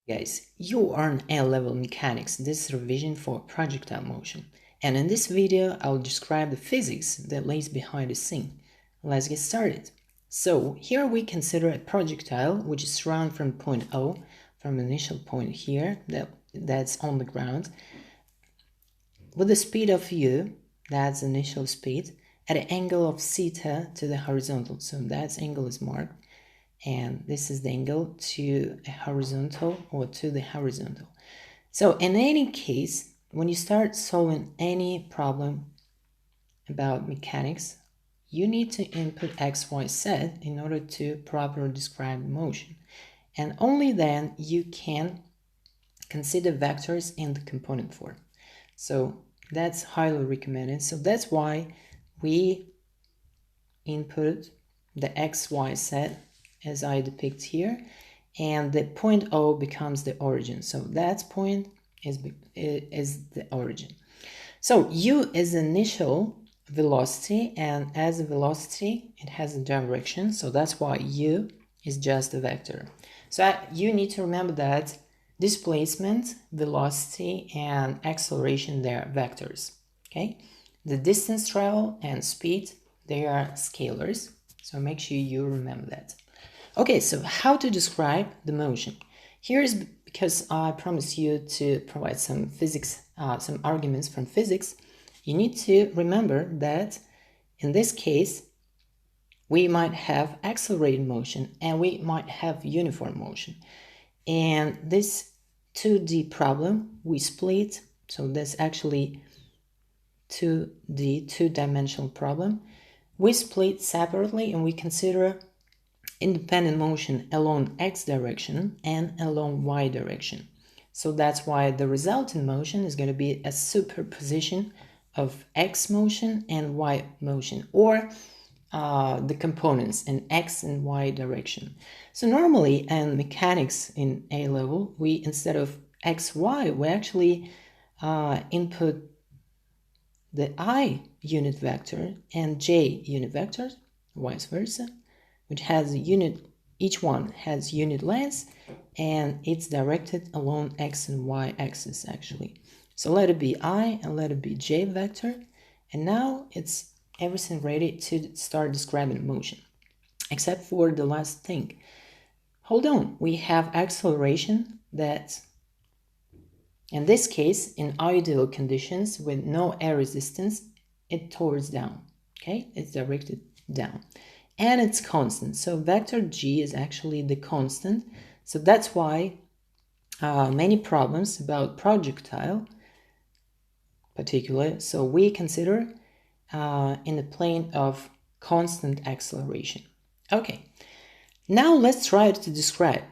Guys, you are in A-level mechanics. This is revision for projectile motion. And in this video, I'll describe the physics that lays behind the scene. Let's get started. So here we consider a projectile which is thrown from point O, from initial point here, that's on the ground, with the speed of u, that's initial speed, at an angle of theta to the horizontal. So that angle is marked. And this is the angle to a horizontal or to the horizontal. So in any case, when you start solving any problem about mechanics, you need to input x, y, z in order to properly describe motion. And only then you can consider vectors in the component form. So that's highly recommended. So that's why we input the x, y, z as I depict here, and the point O becomes the origin. So that point is the origin. So u is initial velocity, and as a velocity it has a direction, so that's why u is just a vector. So you need to remember that displacement, velocity, and acceleration, they are vectors. Okay, the distance traveled and speed, they are scalars, so make sure you remember that. Okay, so how to describe the motion? Here is because I promised you to provide some physics, some arguments from physics. You need to remember that in this case, we might have accelerated motion and we might have uniform motion. And this 2D problem, we split, so that's actually 2D, two-dimensional problem. We split separately and we consider independent motion along x direction and along y direction. So that's why the resultant motion is going to be a superposition of x motion and y motion, or the components in x and y direction. So normally in mechanics in A level, we, instead of x, y, we actually input the I unit vector and j unit vector, vice versa, which has a unit, each one has unit length, and it's directed along x and y axis actually. So let it be I and let it be j vector, and now it's everything ready to start describing motion, except for the last thing. Hold on, we have acceleration that, in this case, in ideal conditions with no air resistance, it towards down, okay? It's directed down. And it's constant, so vector g is actually the constant. So that's why many problems about projectile particularly, so we consider in the plane of constant acceleration. Okay, now let's try to describe.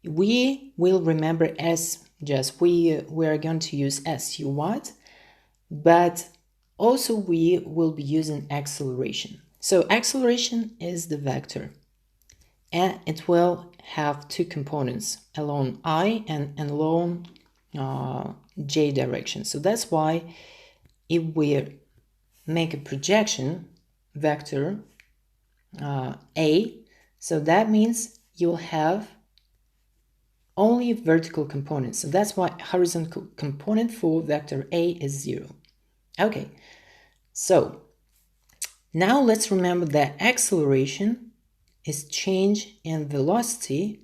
We will remember s, just we are going to use s SUVAT, but also we will be using acceleration. So acceleration is the vector, and it will have two components, along I and along j direction. So that's why if we make a projection vector A, so that means you'll have only vertical components. So that's why horizontal component for vector A is 0. Okay, so now let's remember that acceleration is change in velocity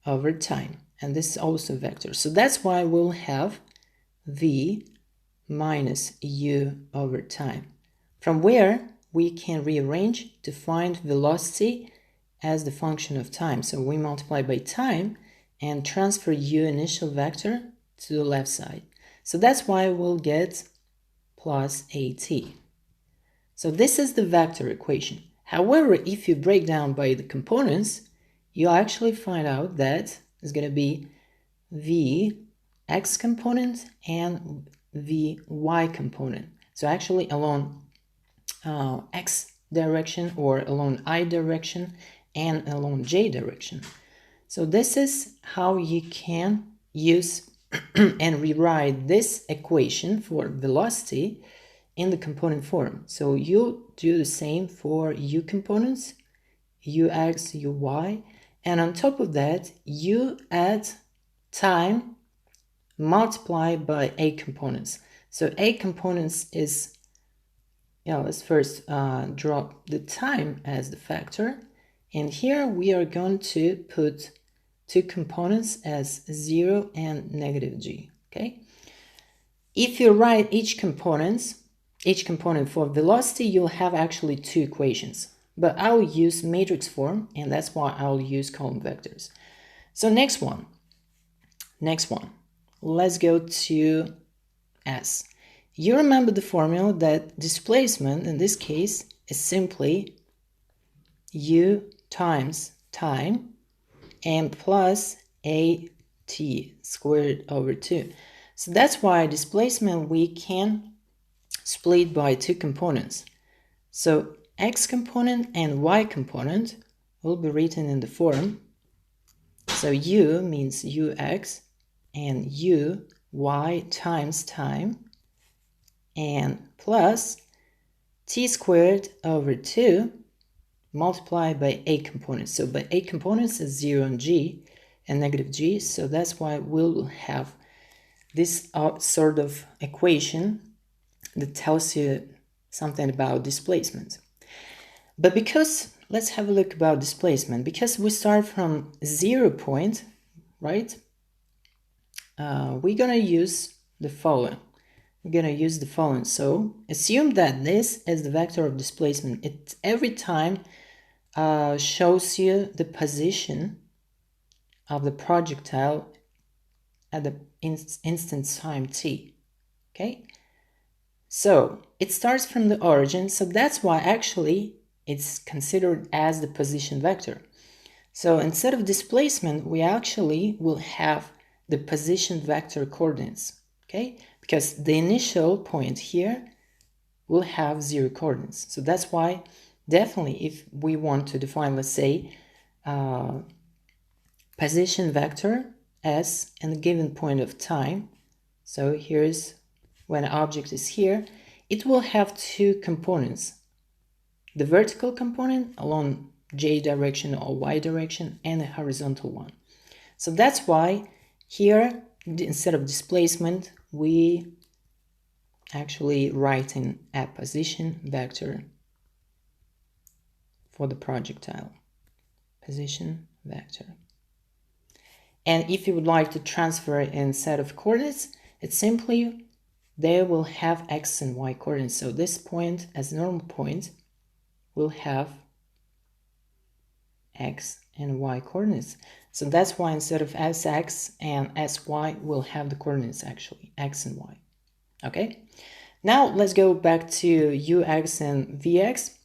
over time, and this is also vector. So that's why we'll have v minus u over time, from where we can rearrange to find velocity as the function of time. So we multiply by time and transfer u initial vector to the left side. So that's why we'll get plus at. So this is the vector equation. However, if you break down by the components, you'll actually find out that it's going to be v x component and v y component. So actually along x direction or along I direction and along j direction. So this is how you can use and rewrite this equation for velocity in the component form. So you do the same for u components, ux, uy, And on top of that, you add time multiplied by A components. So A components is, let's first drop the time as the factor. And here we are going to put two components as 0 and negative g, okay? If you write each component for velocity, you'll have actually two equations. But I'll use matrix form, and that's why I'll use column vectors. So next one. Let's go to S. You remember the formula that displacement, in this case, is simply u times time and plus at squared over 2. So that's why displacement we can split by two components. So x component and y component will be written in the form. So u means ux and uy times time and plus t squared over 2 multiplied by a components. So by a components is 0 and g and negative g. So that's why we'll have this sort of equation that tells you something about displacement. But because, let's have a look about displacement. Because we start from 0 point, right? We're going to use the following. So assume that this is the vector of displacement. It every time shows you the position of the projectile at the instant time t. Okay, so it starts from the origin, so that's why actually it's considered as the position vector. So instead of displacement, we actually will have the position vector coordinates. Okay, because the initial point here will have 0 coordinates. So that's why definitely if we want to define, let's say, position vector s in a given point of time, so here's when an object is here, it will have two components, the vertical component along j direction or y direction and a horizontal one. So that's why here, instead of displacement, we actually write in a position vector for the projectile. Position vector. And if you would like to transfer it in set of coordinates, it's simply they will have x and y coordinates. So this point, as a normal point, will have x and y coordinates. So that's why instead of sx and sy, we'll have the coordinates actually, x and y. Okay, now let's go back to ux and vx.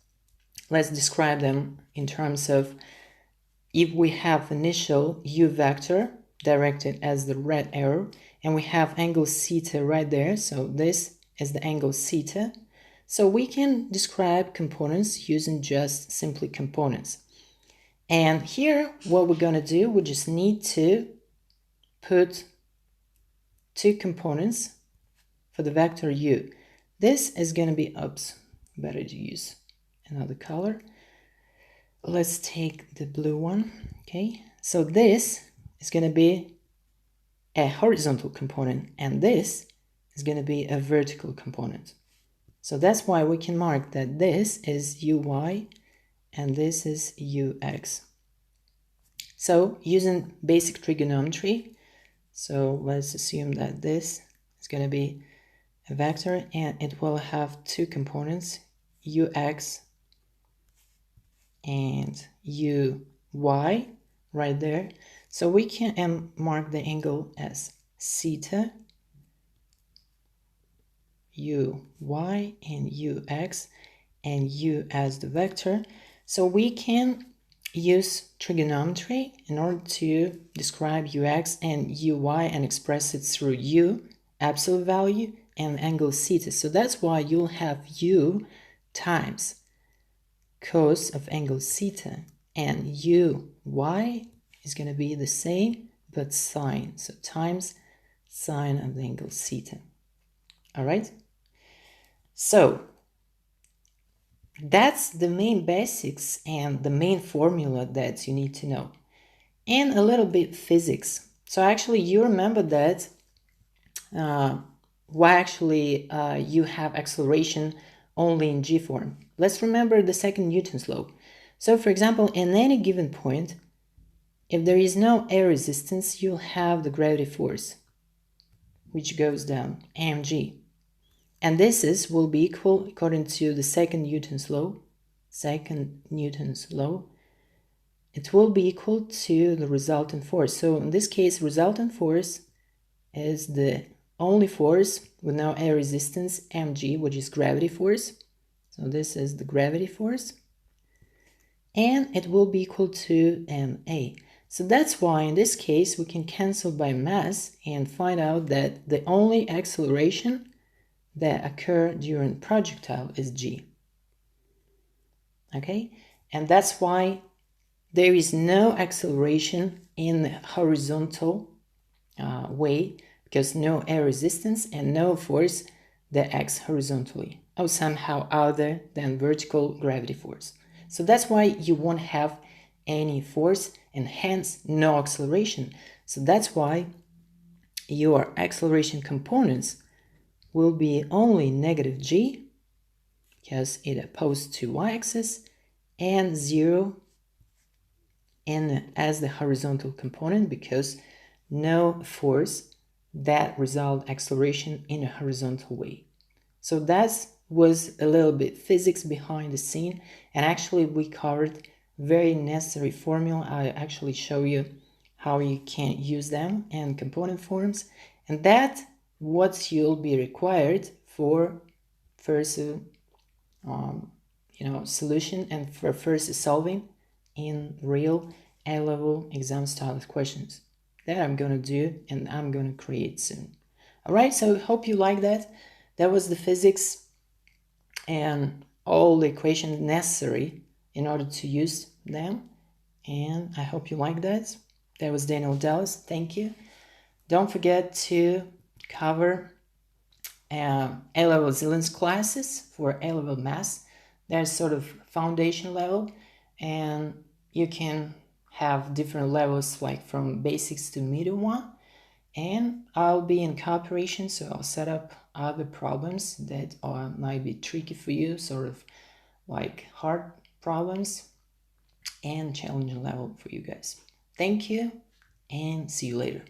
Let's describe them in terms of if we have initial u vector directed as the red arrow and we have angle theta right there, so this is the angle theta. So we can describe components using just simply components. And here what we're going to do, we just need to put two components for the vector u. This is going to be, better to use another color. Let's take the blue one. Okay, so this is going to be a horizontal component and this is going to be a vertical component. So that's why we can mark that this is uy and this is ux. So using basic trigonometry, so let's assume that this is going to be a vector and it will have two components, ux and uy right there. So we can mark the angle as theta, uy and ux, and u as the vector. So we can use trigonometry in order to describe ux and uy and express it through u, absolute value, and angle theta. So that's why you'll have u times cos of angle theta, and uy is going to be the same but sine, so times sine of the angle theta. All right, so that's the main basics and the main formula that you need to know. and a little bit physics. So actually you remember that why actually you have acceleration only in g form. Let's remember the second Newton's law. So for example, in any given point, if there is no air resistance, you'll have the gravity force, which goes down, mg. And this will be equal, according to the second Newton's law, it will be equal to the resultant force. So in this case, resultant force is the only force with no air resistance, mg, which is gravity force. So this is the gravity force. And it will be equal to ma. So that's why in this case we can cancel by mass and find out that the only acceleration that occur during projectile is g. Okay, and that's why there is no acceleration in the horizontal way, because no air resistance and no force that acts horizontally or somehow other than vertical gravity force. So that's why you won't have any force and hence no acceleration. So that's why your acceleration components will be only negative g, because it opposed to y-axis, and 0 as the horizontal component, because no force that result acceleration in a horizontal way. So that was a little bit physics behind the scene, and actually we covered very necessary formula. I actually show you how you can use them and component forms, and that what you'll be required for first solution and for first solving in real A-level exam style questions that I'm gonna do and I'm gonna create soon. Alright, so I hope you like that. That was the physics and all the equations necessary in order to use them, and I hope you like that. That was Daniel Dallas. Thank you. Don't forget to cover A-level resilience classes for A-level maths. That's sort of foundation level, and you can have different levels, like from basics to medium one. And I'll be in cooperation, so I'll set up other problems that might be tricky for you, sort of like hard problems and challenging level for you guys. Thank you, and see you later.